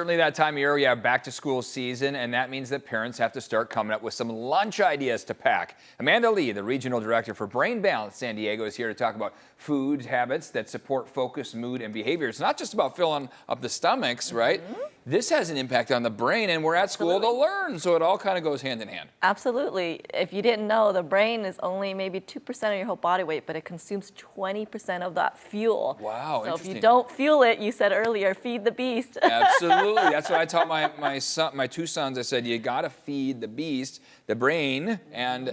Certainly that time of year, we have back to school season, and that means that parents have to start coming up with some lunch ideas to pack. Amanda Lee, the regional director for Brain Balance San Diego, is here to talk about food habits that support focus, mood, and behavior. It's not just about filling up the stomachs, right? This has an impact on the brain, and we're at school to learn, so it all kind of goes hand in hand. Absolutely. If you didn't know, the brain is only maybe 2% of your whole body weight, but it consumes 20% of that fuel. Wow, so interesting. if you don't fuel it, you said earlier, feed the beast. Absolutely. That's what I taught my two sons. I said, you got to feed the beast, the brain, and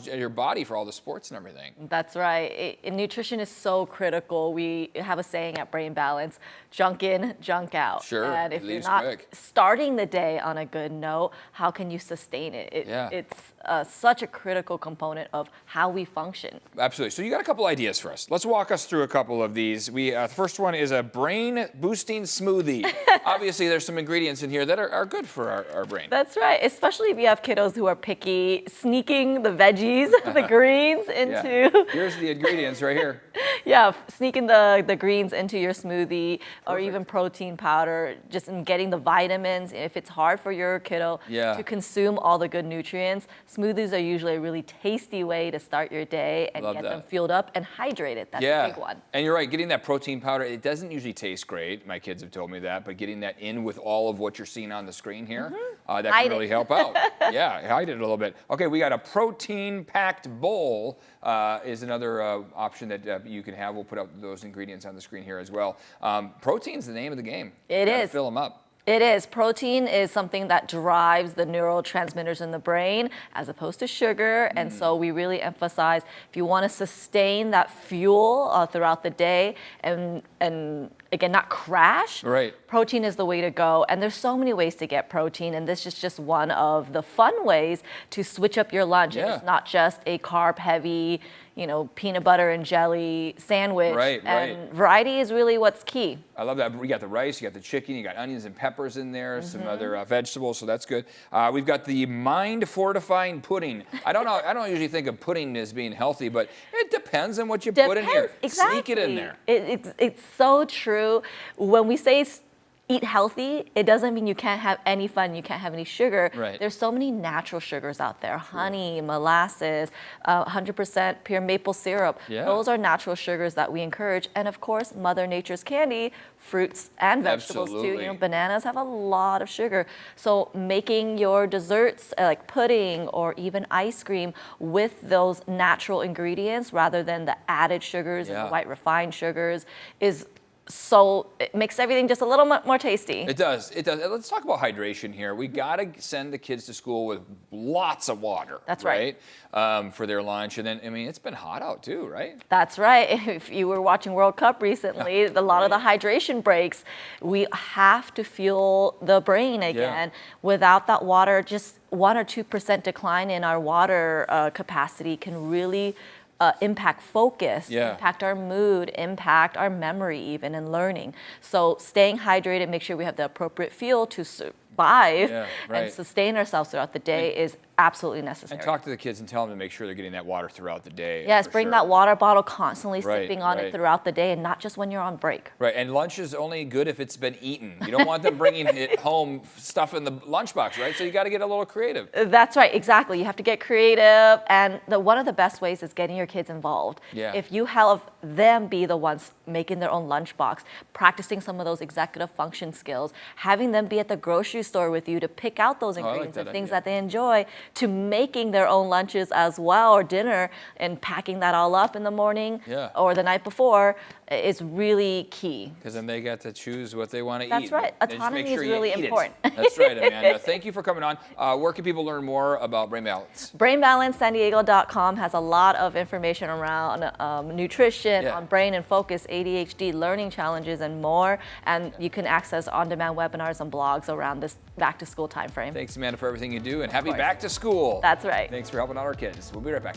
your body for all the sports and everything. That's right. Nutrition is so critical. We have a saying at Brain Balance, junk in, junk out. Sure, And if it you're leaves not quick. starting the day on a good note, how can you sustain it? It's such a critical component of how we function. Absolutely. So you got a couple ideas for us. Let's walk us through a couple of these. The first one is a brain boosting smoothie. Obviously, there's some ingredients in here that are good for our brain. That's right, especially if you have kiddos who are picky, sneaking the veggies, the greens into... Yeah. Here's the ingredients right here. Yeah, sneaking the greens into your smoothie or even protein powder, just in getting the vitamins. If it's hard for your kiddo to consume all the good nutrients, smoothies are usually a really tasty way to start your day and get them fueled up and hydrated. That's a big one. And you're right, getting that protein powder, it doesn't usually taste great. My kids have told me that, but getting that in with all of what you're seeing on the screen here, that can really help out. Yeah, hide it a little bit. Okay, we got a protein-packed bowl is another option that you can have. We'll put up those ingredients on the screen here as well. Protein's the name of the game. It is. Fill them up. It is. Protein is something that drives the neurotransmitters in the brain as opposed to sugar. And so we really emphasize if you want to sustain that fuel throughout the day and again, not crash, protein is the way to go. And there's so many ways to get protein. And this is just one of the fun ways to switch up your lunch. It's not just a carb heavy, peanut butter and jelly sandwich. And variety is really what's key. I love that. You got the rice, you got the chicken, you got onions and peppers in there, some other vegetables, so that's good. We've got the mind fortifying pudding. I don't usually think of pudding as being healthy, but it depends on what you put in here. Exactly. Sneak it in there. It's so true. When we say eat healthy, it doesn't mean you can't have any fun, you can't have any sugar. There's so many natural sugars out there. Honey, molasses, 100% pure maple syrup. Those are natural sugars that we encourage. And of course, Mother Nature's candy, fruits and vegetables too. Bananas have a lot of sugar. So making your desserts like pudding or even ice cream with those natural ingredients rather than the added sugars and the white refined sugars it makes everything just a little more tasty. It does. It does. Let's talk about hydration here. We got to send the kids to school with lots of water. That's right. For their lunch. And then, it's been hot out too, right? That's right. If you were watching World Cup recently, a lot of the hydration breaks, we have to fuel the brain again. Without that water, just 1 or 2% decline in our water capacity can really impact focus, impact our mood, impact our memory even, and learning. So staying hydrated, make sure we have the appropriate fuel to survive and sustain ourselves throughout the day is absolutely necessary. And talk to the kids and tell them to make sure they're getting that water throughout the day. Yes, bring that water bottle, constantly sipping on it throughout the day and not just when you're on break. And lunch is only good if it's been eaten. You don't want them bringing it home, stuff in the lunchbox, right? So you got to get a little creative. That's right, exactly. You have to get creative, and one of the best ways is getting your kids involved. If you have them be the ones making their own lunchbox, practicing some of those executive function skills, having them be at the grocery store with you to pick out those ingredients and things that they enjoy, to making their own lunches as well, or dinner, and packing that all up in the morning or the night before is really key. Because then they get to choose what they want to eat. That's right. Autonomy is really important. That's right, Amanda. Thank you for coming on. Where can people learn more about Brain Balance? BrainBalanceSanDiego.com has a lot of information around nutrition, on brain and focus, ADHD, learning challenges, and more. And you can access on-demand webinars and blogs around this back-to-school time frame. Thanks, Amanda, for everything you do, and happy back to school. That's right. Thanks for helping out our kids. We'll be right back.